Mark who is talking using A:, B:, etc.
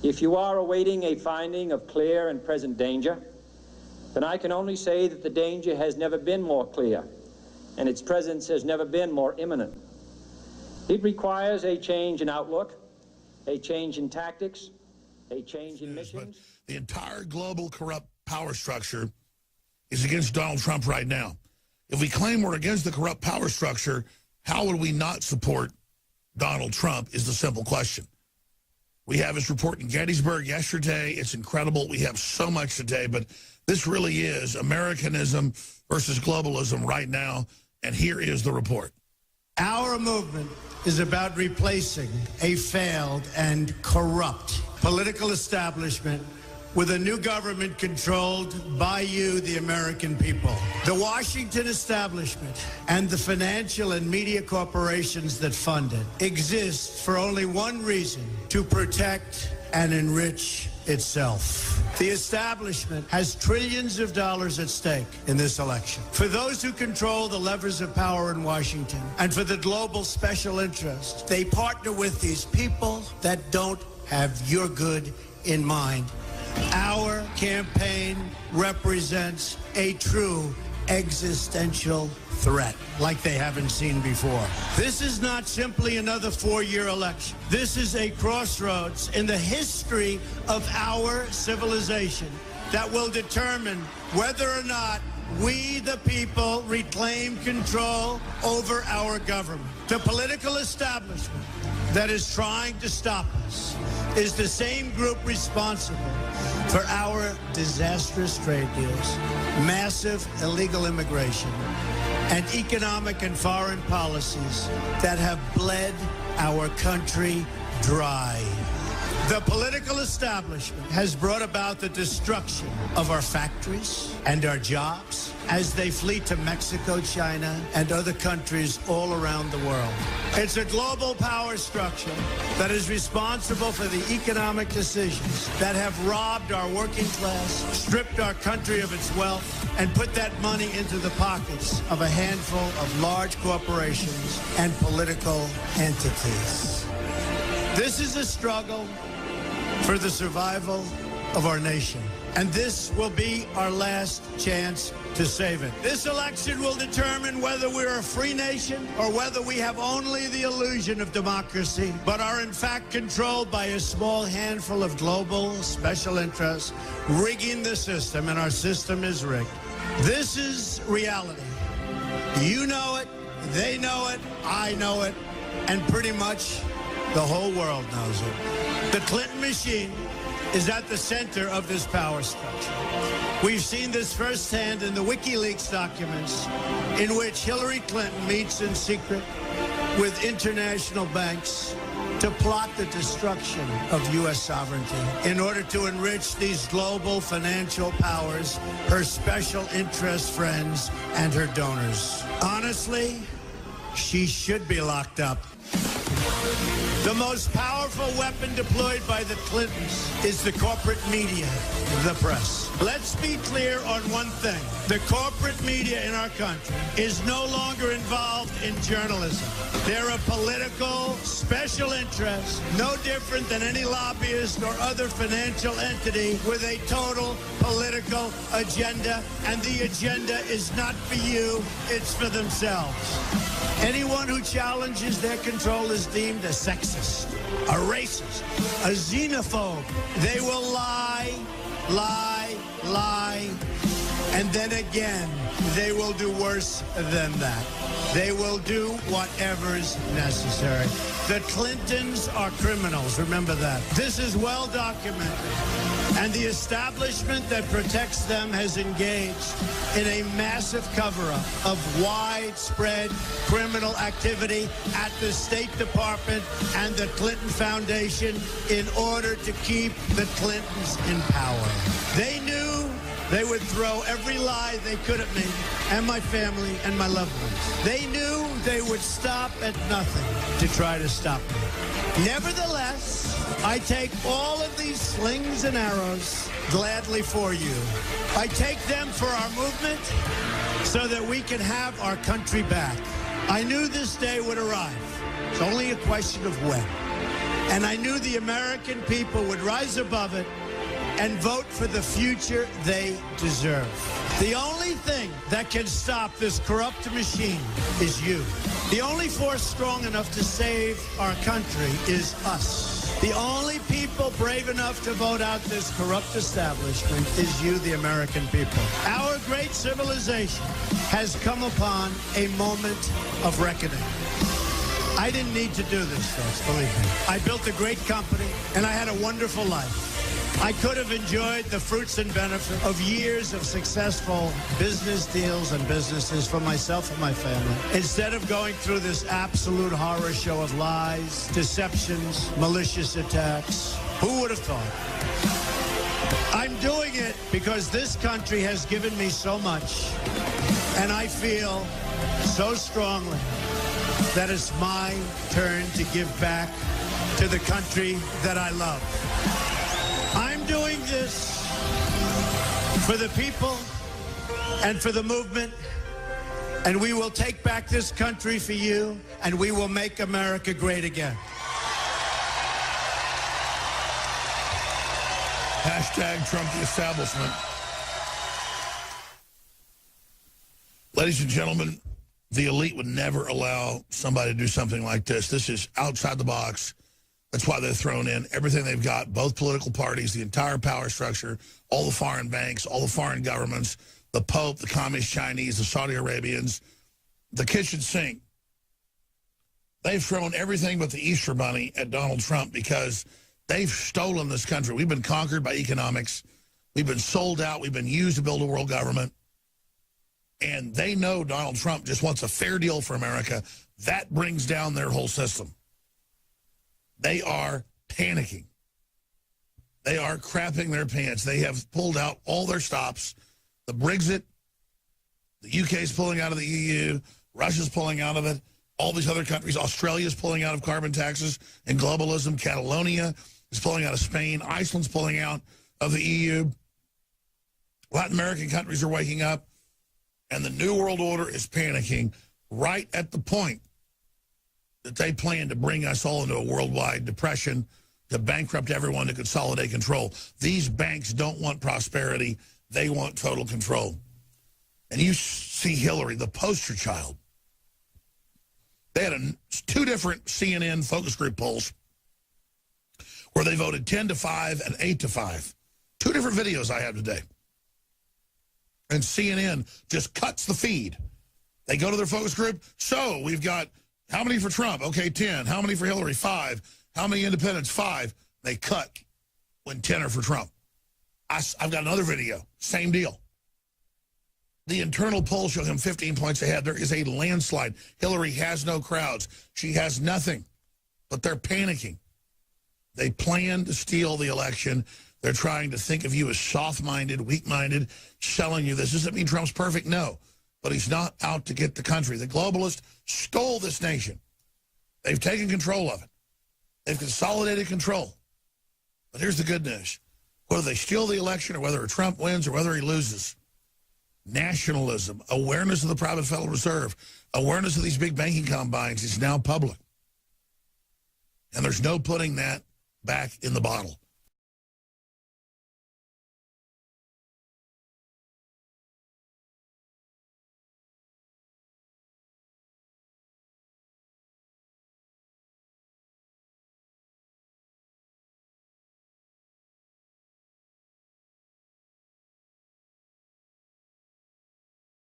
A: If you are awaiting a finding of clear and present danger, then I can only say that the danger has never been more clear, and its presence has never been more imminent. It requires a change in outlook, a change in tactics, a change in missions.
B: But the entire global corrupt power structure is against Donald Trump right now. If we claim we're against the corrupt power structure, how would we not support Donald Trump is the simple question. We have his report in Gettysburg yesterday. It's incredible. We have so much today, but this really is Americanism versus globalism right now, and here is the report.
C: Our movement is about replacing a failed and corrupt political establishment with a new government controlled by you, the American people. The Washington establishment and the financial and media corporations that fund it exist for only one reason: to protect and enrich itself. The establishment has trillions of dollars at stake in this election. For those who control the levers of power in Washington and for the global special interests, they partner with these people that don't have your good in mind. Our campaign represents a true existential threat like they haven't seen before. This is not simply another four-year election. This is a crossroads in the history of our civilization that will determine whether or not we, the people, reclaim control over our government. The political establishment that is trying to stop us is the same group responsible for our disastrous trade deals, massive illegal immigration, and economic and foreign policies that have bled our country dry. The political establishment has brought about the destruction of our factories and our jobs as they flee to Mexico, China, and other countries all around the world. It's a global power structure that is responsible for the economic decisions that have robbed our working class, stripped our country of its wealth, and put that money into the pockets of a handful of large corporations and political entities. This is a struggle for the survival of our nation, and this will be our last chance to save it. This election will determine whether we're a free nation or whether we have only the illusion of democracy, but are in fact controlled by a small handful of global special interests rigging the system, and our system is rigged. This is reality. You know it, they know it, I know it, and pretty much the whole world knows it. The Clinton machine is at the center of this power structure. We've seen this firsthand in the WikiLeaks documents, in which Hillary Clinton meets in secret with international banks to plot the destruction of U.S. sovereignty in order to enrich these global financial powers, her special interest friends, and her donors. Honestly, she should be locked up. The most powerful weapon deployed by the Clintons is the corporate media, the press. Let's be clear on one thing. The corporate media in our country is no longer involved in journalism. They're a political special interest, no different than any lobbyist or other financial entity with a total political agenda, and the agenda is not for you, it's for themselves. Anyone who challenges their control is deemed a sexist, a racist, a xenophobe. They will lie, lie, lie, and then again, they will do worse than that. They will do whatever is necessary. The Clintons are criminals, remember that. This is well documented, and the establishment that protects them has engaged in a massive cover-up of widespread criminal activity at the State Department and the Clinton Foundation in order to keep the Clintons in power. They knew they would throw every lie they could at me and my family and my loved ones. They knew they would stop at nothing to try to stop me. Nevertheless, I take all of these slings and arrows gladly for you. I take them for our movement so that we can have our country back. I knew this day would arrive. It's only a question of when. And I knew the American people would rise above it and vote for the future they deserve. The only thing that can stop this corrupt machine is you. The only force strong enough to save our country is us. The only people brave enough to vote out this corrupt establishment is you, the American people. Our great civilization has come upon a moment of reckoning. I didn't need to do this, folks, believe me. I built a great company, and I had a wonderful life. I could have enjoyed the fruits and benefits of years of successful business deals and businesses for myself and my family, instead of going through this absolute horror show of lies, deceptions, malicious attacks. Who would have thought? I'm doing it because this country has given me so much, and I feel so strongly that it's my turn to give back to the country that I love. I'm doing this for the people and for the movement, and we will take back this country for you, and we will make America great again.
B: Hashtag Trump the establishment. Ladies and gentlemen, the elite would never allow somebody to do something like this. This is outside the box. That's why they're thrown in everything they've got, both political parties, the entire power structure, all the foreign banks, all the foreign governments, the Pope, the Communist Chinese, the Saudi Arabians, the kitchen sink. They've thrown everything but the Easter Bunny at Donald Trump because they've stolen this country. We've been conquered by economics. We've been sold out. We've been used to build a world government. And they know Donald Trump just wants a fair deal for America. That brings down their whole system. They are panicking. They are crapping their pants. They have pulled out all their stops. The Brexit, the UK is pulling out of the EU, Russia's pulling out of it, all these other countries, Australia's pulling out of carbon taxes and globalism, Catalonia is pulling out of Spain, Iceland's pulling out of the EU. Latin American countries are waking up, and the New World Order is panicking right at the point that they plan to bring us all into a worldwide depression, to bankrupt everyone, to consolidate control. These banks don't want prosperity. They want total control. And you see Hillary, the poster child. They had two different CNN focus group polls where they voted 10-5 and 8-5. Two different videos I have today. And CNN just cuts the feed. They go to their focus group. So we've got how many for Trump? Okay, 10. How many for Hillary? 5. How many independents? 5. They cut when 10 are for Trump. I've got another video. Same deal. The internal polls show him 15 points ahead. There is a landslide. Hillary has no crowds. She has nothing. But they're panicking. They plan to steal the election. They're trying to think of you as soft-minded, weak-minded, selling you this. Does it mean Trump's perfect? No. But he's not out to get the country. The globalists stole this nation. They've taken control of it. They've consolidated control. But here's the good news. Whether they steal the election or whether Trump wins or whether he loses, nationalism, awareness of the private Federal Reserve, awareness of these big banking combines is now public. And there's no putting that back in the bottle.